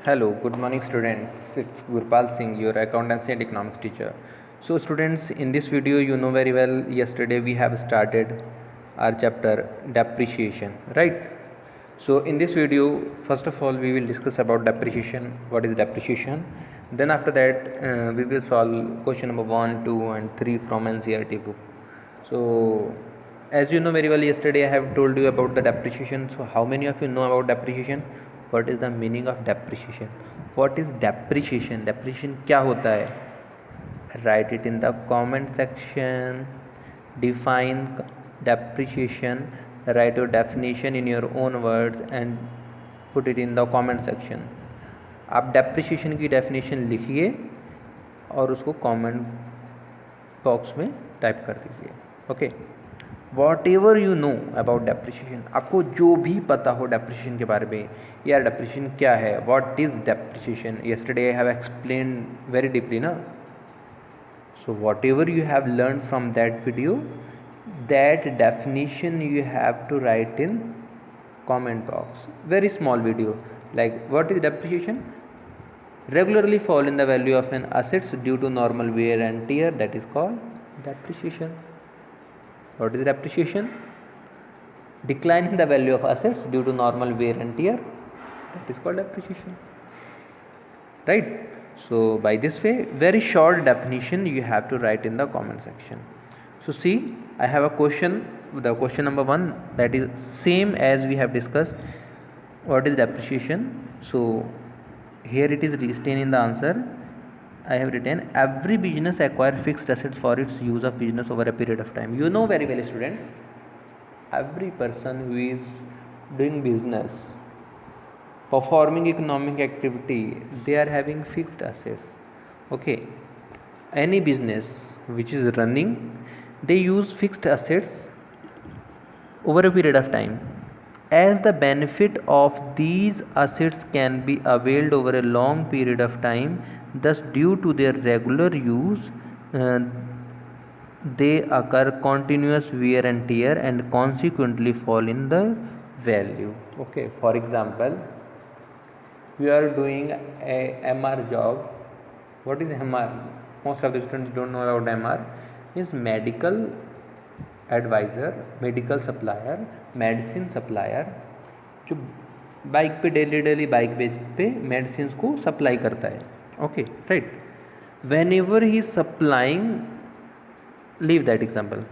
Hello, good morning students. It's Gurpal Singh, your accountancy and economics teacher. So students, in this video you know very well yesterday we have started our chapter depreciation, right? So in this video, first of all we will discuss about depreciation, what is depreciation. Then after that we will solve question number 1, 2 and 3 from NCERT book. So as you know very well yesterday I have told you about the depreciation. So how many of you know about depreciation? What is the meaning of depreciation? What is depreciation? Depreciation क्या होता है? Write it in the comment section. Define depreciation. Write your definition in your own words and put it in the comment section. आप depreciation की definition लिखिए और उसको comment box में type कर दीजिए. Okay, what ever you know about depreciation, आपको जो भी पता हो डेप्रिसिएशन के बारे में, यार डेप्रिसिएशन क्या है, what is depreciation, yesterday I have explain very deeply ना. So whatever you have learn from that video, that definition you have to write in comment box. Very small video. Like what is depreciation? Regularly fall in the value of an assets due to normal wear and tear, that is called depreciation. What is depreciation? Decline in the value of assets due to normal wear and tear, that is called depreciation, right? So by this way, very short definition you have to write in the comment section. So see, I have a question, the question number 1, that is same as we have discussed. What is depreciation? So here it is written in the answer. I have written, every business acquire fixed assets for its use of business over a period of time. You know very well students, every person who is doing business, performing economic activity, they are having fixed assets. Okay, any business which is running, they use fixed assets over a period of time. As the benefit of these assets can be availed over a long period of time, thus due to their regular use, they occur continuous wear and tear and consequently fall in the value. Okay, for example, we are doing a MR job. What is MR? Most of the students don't know about MR. Is medical adviser, medical supplier, medicine supplier, जो bike पे daily bike बेच पे medicine को supply करता है. Okay, right. Whenever he supplying, leave that example,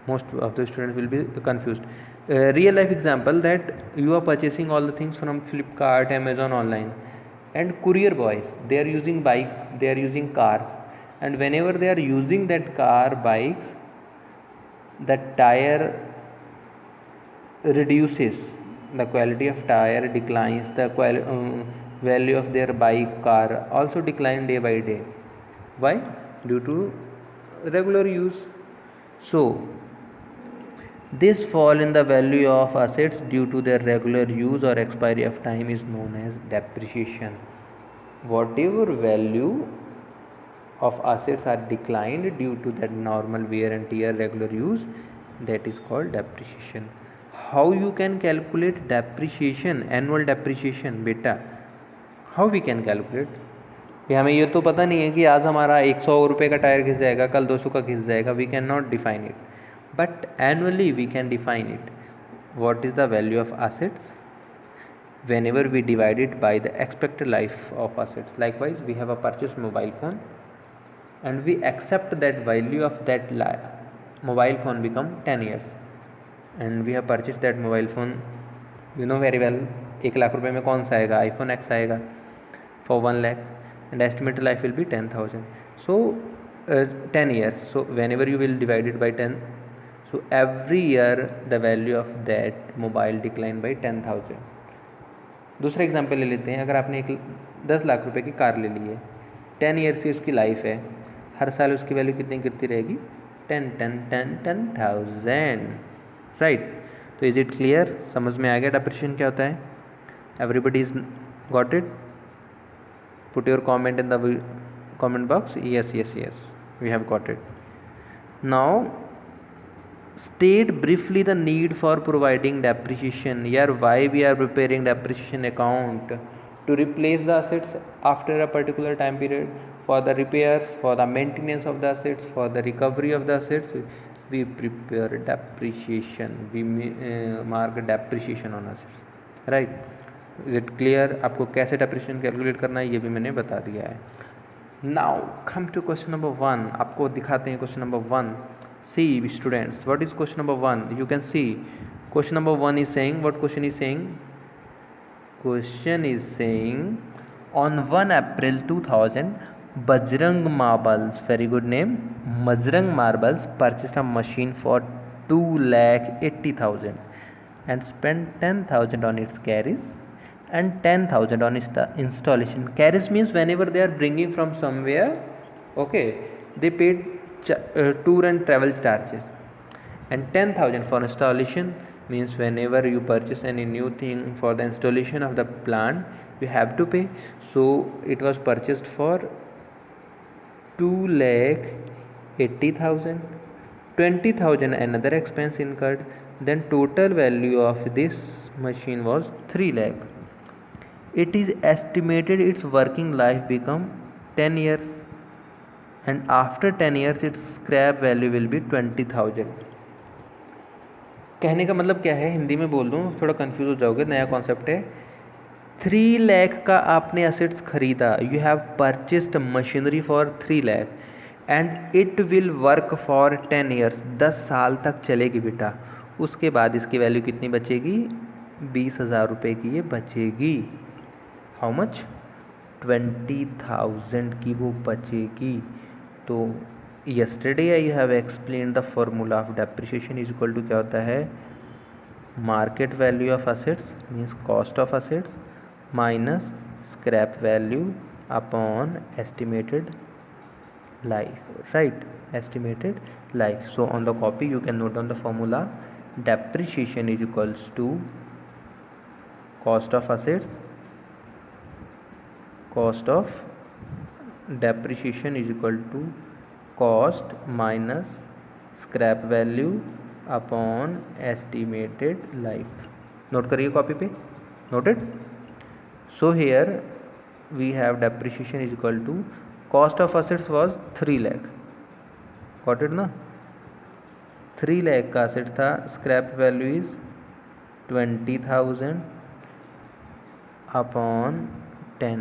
most of the students will be confused. Real life example, that you are purchasing all the things from Flipkart, Amazon online, and courier boys, they are using bike, they are using cars, and whenever they are using that car, bikes, the tire reduces, the quality of tire declines, the value of their bike, car also decline day by day. Why? Due to regular use. So this fall in the value of assets due to their regular use or expiry of time is known as depreciation. Whatever value of assets are declined due to that normal wear and tear, regular use, that is called depreciation. How you can calculate depreciation, annual depreciation? बेटा, how we can calculate? कि हमें ये तो पता नहीं है कि आज हमारा 100 रुपये का टायर घिस जाएगा, कल 200 का घिस जाएगा. We can not define it, but annually we can define it. What is the value of assets whenever we divide it by the expected life of assets? Likewise, we have a purchased mobile phone and we accept that value of that mobile phone become 10 years, and we have purchased that mobile phone, you know very well, 1 lakh रुपए में कौन सा आएगा? iPhone X आएगा for 1 lakh, and estimated life will be 10,000. So 10 years, so whenever you will divide it by 10, so every year the value of that mobile decline by 10,000. दूसरा example ले लेते हैं. अगर आपने 10 लाख रुपए की कार ले ली है, 10 ईयर्स की उसकी लाइफ है, हर साल उसकी वैल्यू कितनी गिरती रहेगी? 10,000, राइट. तो इज इट क्लियर? समझ में आ गया डेप्रिसिएशन क्या होता है? Everybody is got it? Put your comment in the comment box. Yes, we have got it. Now state briefly the need for providing depreciation. Here why we are preparing depreciation account, to replace the assets after a particular time period, for the repairs, for the maintenance of the assets, for the recovery of the assets, we prepare depreciation, we mark depreciation on assets, right? Is it clear? आपको कैसे depreciation calculate करना है ये भी मैंने बता दिया है. Now come to question number 1. आपको दिखाते हैं question number 1. See students, what is question number 1? You can see question number 1 is saying, what question is saying? Question is saying on 1 April 2000 Bajrang Marbles, very good name, Bajrang Marbles purchased a machine for 2,80,000 and spent 10,000 on its carriage and 10,000 on its installation. Carriage means whenever they are bringing from somewhere, okay, they paid tour and travel charges, and 10,000 for installation means whenever you purchase any new thing for the installation of the plant you have to pay. So it was purchased for 2,80,000, 20,000 another expense incurred, then total value of this machine was 3 lakh. It is estimated its working life become 10 years and after 10 years its scrap value will be 20,000. कहने का मतलब क्या है, हिंदी में बोल दूँ थोड़ा confuse हो जाओगे, नया कॉन्सेप्ट है. 3 लाख का आपने असेट्स खरीदा, you have purchased machinery for 3 lakh and it will work for 10 years, 10 साल तक चलेगी बेटा. उसके बाद इसकी वैल्यू कितनी बचेगी? 20,000 रुपये की ये बचेगी. How much? 20,000 की वो बचेगी. तो yesterday I have explained the formula of depreciation is equal to क्या होता है? Market value of assets means cost of assets minus scrap value upon estimated life, right? Estimated life. So on the copy you can note down the formula. Depreciation is equals to cost of assets, cost of depreciation is equal to cost minus scrap value upon estimated life. Note करिए copy पे, noted. So here we have depreciation is equal to cost of assets was 3 lakh, got it ना? 3 lakh का asset था, scrap value is 20,000 upon 10,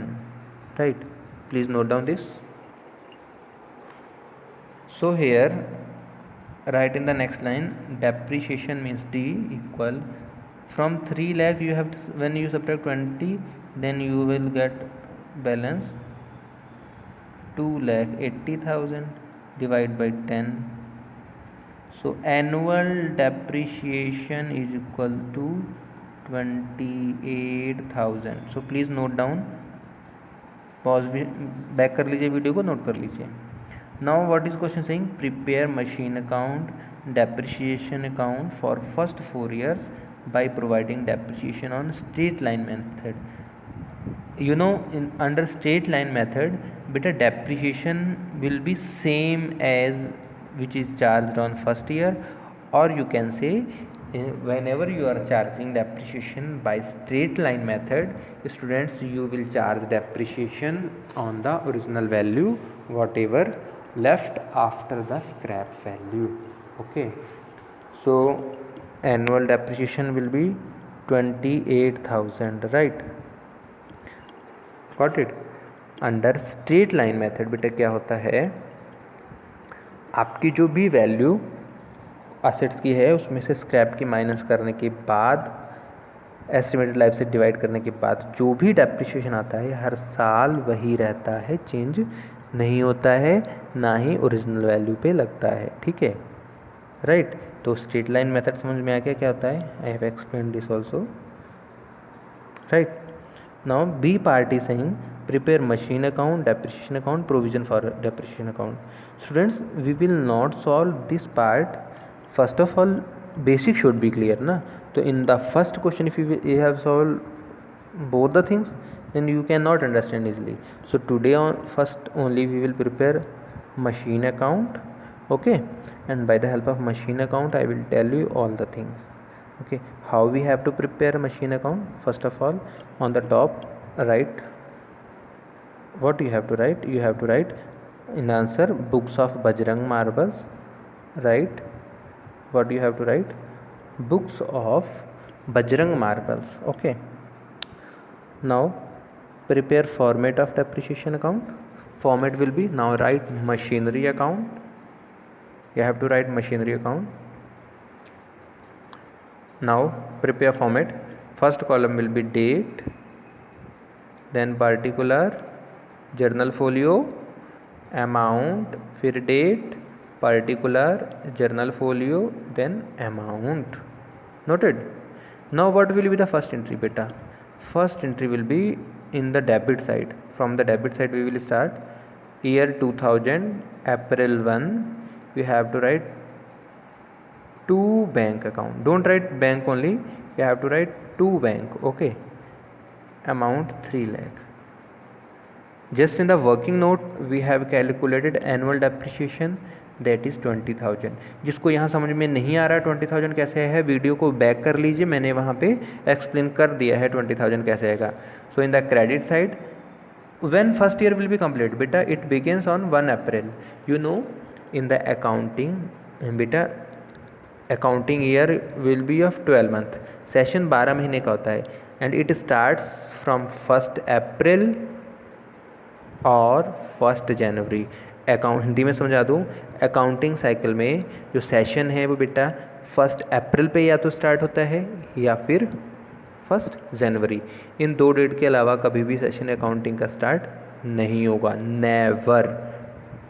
right? Please note down this. So here write in the next line, depreciation means D equal from 3 lakh you have to, when you subtract 20 then you will get balance 2,80,000 divided by 10. So annual depreciation is equal to 28,000. So please note down, pause भी back कर लीजिए, video को note कर लीजिए. Now what is question saying? Prepare machine account depreciation account for first 4 years by providing depreciation on straight line method. You know, in under straight line method beta depreciation will be same as which is charged on first year, or you can say whenever you are charging depreciation by straight line method, students, you will charge depreciation on the original value whatever left after the scrap value. Okay, so annual depreciation will be 28,000, right? Got it? Under straight line method बेटा क्या होता है, आपकी जो भी value assets की है उसमें से स्क्रैप की माइनस करने के बाद एस्टिमेटेड लाइफ से डिवाइड करने के बाद जो भी डेप्रिसिएशन आता है हर साल वही रहता है, चेंज नहीं होता है, ना ही ओरिजिनल वैल्यू पे लगता है. ठीक है, राइट? तो स्ट्रेट लाइन मेथड समझ में आ गया क्या होता है? I have explain this also, right? Now B party saying prepare machine account, depreciation account, provision for depreciation account. Students, we will not solve this part. First of all, basic should be clear na. So in the first question if you have solved both the things then you cannot understand easily. So today on first only we will prepare machine account, okay, and by the help of machine account I will tell you all the things. Okay, how we have to prepare a machine account? First of all, on the top write what you have to write. You have to write in answer books of Bajrang Marbles. Write what you have to write, books of Bajrang Marbles. Okay, now prepare format of depreciation account. Format will be, now write machinery account. You have to write machinery account. Now prepare format. First column will be date, then particular, journal folio, amount, फिर date, particular, journal folio, then amount. Noted? Now what will be the first entry, beta? First entry will be in the debit side. From the debit side we will start. Year 2000, April 1. You have to write two bank account. Don't write bank only. You have to write two bank. Okay. Amount 3 lakh. Just in the working note we have calculated annual depreciation, that is 20,000. जिसको यहाँ समझ में नहीं आ रहा 20,000 कैसे है, video को back कर लीजिए, मैंने वहाँ पे एक्सप्लेन कर दिया है 20,000 कैसे आएगा. So in the credit side, when first year will be complete, beta it begins on 1 April. You know, in the accounting, beta accounting year will be of 12 month. Session 12 महीने का होता है and it starts from 1st April और 1st January. Account Hindi में समझा दूँ, accounting cycle में जो सेशन है वो बेटा 1st अप्रैल पे या तो स्टार्ट होता है या फिर 1st जनवरी. इन दो डेट के अलावा कभी भी सेशन अकाउंटिंग का स्टार्ट नहीं होगा. नेवर.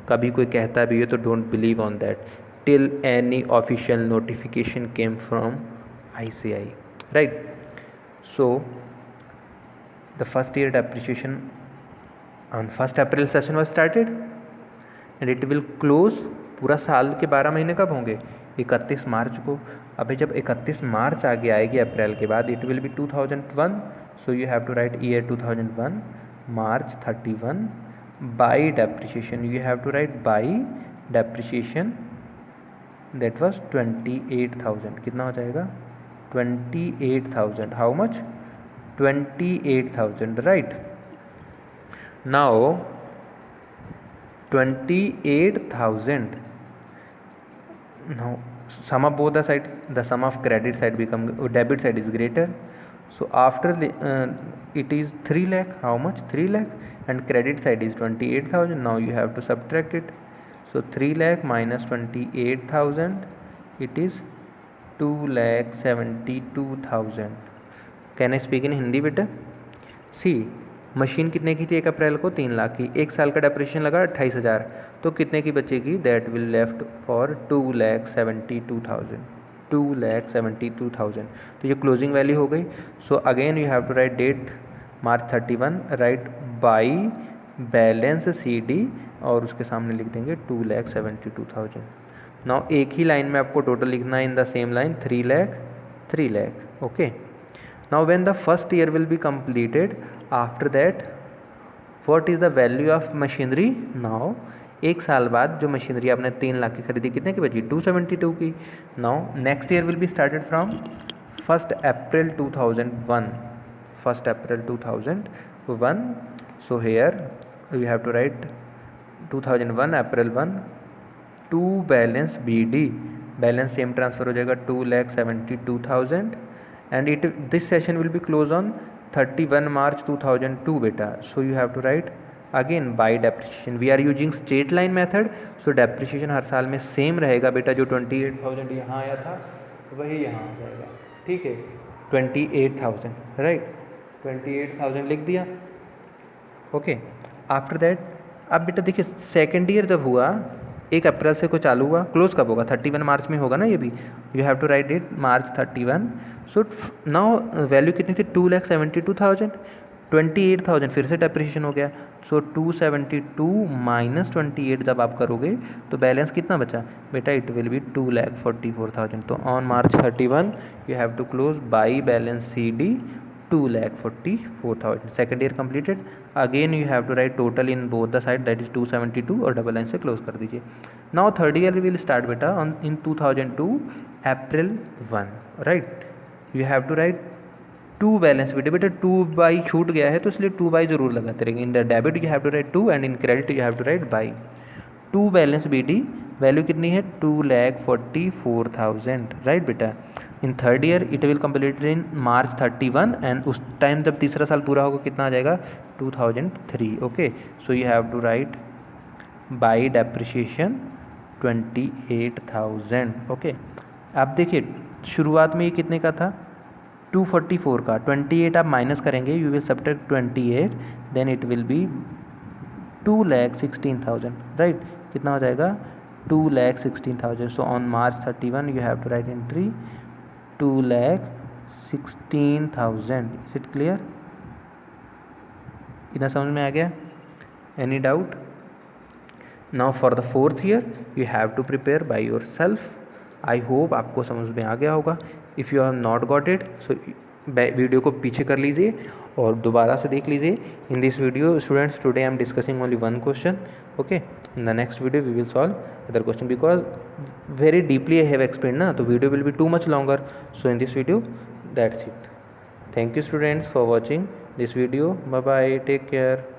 कभी कोई कहता भी है तो don't believe on that till any official notification came from ICAI. Right. So the first year depreciation on 1st April session was started and it will close. पूरा साल के 12 महीने कब होंगे? 31 मार्च को. अभी जब 31 मार्च आगे आएगी अप्रैल के बाद, it will be 2001. So you have to write year 2001 March 31 by depreciation. You have to write by depreciation, that was 28,000. कितना हो जाएगा? 28,000. How much? 28,000. Right. Now 28,000. Now sum of both the sides, the sum of credit side become debit side is greater. So after the, it is 3 lakh. How much? 3 lakh, and credit side is 28,000. Now you have to subtract it. So 3 lakh minus 28,000, it is 2,72,000. Can I speak in Hindi बेटा? See, machine कितने की थी 1 अप्रैल को? 3 लाख की. एक साल का depreciation लगा 28,000, तो कितने की बचेगी? That will left for 2,72,000. 2,72,000. तो ये क्लोजिंग वैल्यू हो गई. So again you have to write date March 31, write by balance CD और उसके सामने लिख देंगे 2,72,000. नाउ एक ही लाइन में आपको टोटल लिखना है in the same line 3 lakh 3 lakh. Okay. Now when the first year will be completed, after that what is the value of machinery? Now एक साल बाद जो मशीनरी आपने 3 लाख की खरीदी, कितने की बची? 272 की. Now next year will be started from 1st April 2001. 1st April 2001. So here you have to write 2001 April 1 to balance BD. Balance same transfer हो जाएगा 2,72,000 and this session will be closed on 31 March 2002 beta. So you have to write again by depreciation. We are using straight line method, so depreciation हर साल में same रहेगा बेटा. जो 28,000 यहाँ आया था वही यहाँ आ जाएगा. ठीक है, 28,000. राइट. 28,000 लिख दिया. ओके. आफ्टर दैट अब बेटा देखिए, सेकेंड ईयर जब हुआ 1 अप्रैल से को चालू हुआ, क्लोज कब होगा? 31 मार्च में होगा ना ये भी. You have to write date March 31. So now value कितनी थी? 2,72,000. 28,000 फिर से डेप्रिसिएशन हो गया. सो 272 माइनस 28 जब आप करोगे तो बैलेंस कितना बचा बेटा? It will be 2,44,000. तो on March 31 you have to close by balance CD 2,44,000. Second year completed. Again you have to write total in both the side, that is 272 or double line से close कर दीजिए. Now third year will start बेटा on in 2002 April 1. Right. You have to write to balance BD, बेटा 2 by छूट गया है तो इसलिए 2 बाई जरूर लगाते रहेंगे। In the debit you have to write 2 and in credit you have to write by. 2 balance BD value कितनी है 2,44,000, राइट बेटा। In third year it will completed in March 31 and उस टाइम जब तीसरा साल पूरा होगा कितना आ जाएगा 2003। Okay, so you have to write by depreciation 28,000। Okay, अब देखिए शुरुआत में ये कितने का था 244 का, 28 आप माइनस करेंगे, you will subtract 28, then it will be 2,16,000, right. कितना हो जाएगा 2,16,000। So on March 31 you have to write entry 2,16,000। Is it clear? इतना समझ में आ गया? Any doubt? Now for the fourth year you have to prepare by yourself. I hope आपको समझ में आ गया होगा। If you have not got it so video को पीछे कर लीजिए और दोबारा से देख लीजिए। In this video students today I am discussing only one question. Okay, in the next video we will solve other question because very deeply I have explained na, so video will be too much longer. So in this video that's it. Thank you students for watching this video. Bye bye, take care.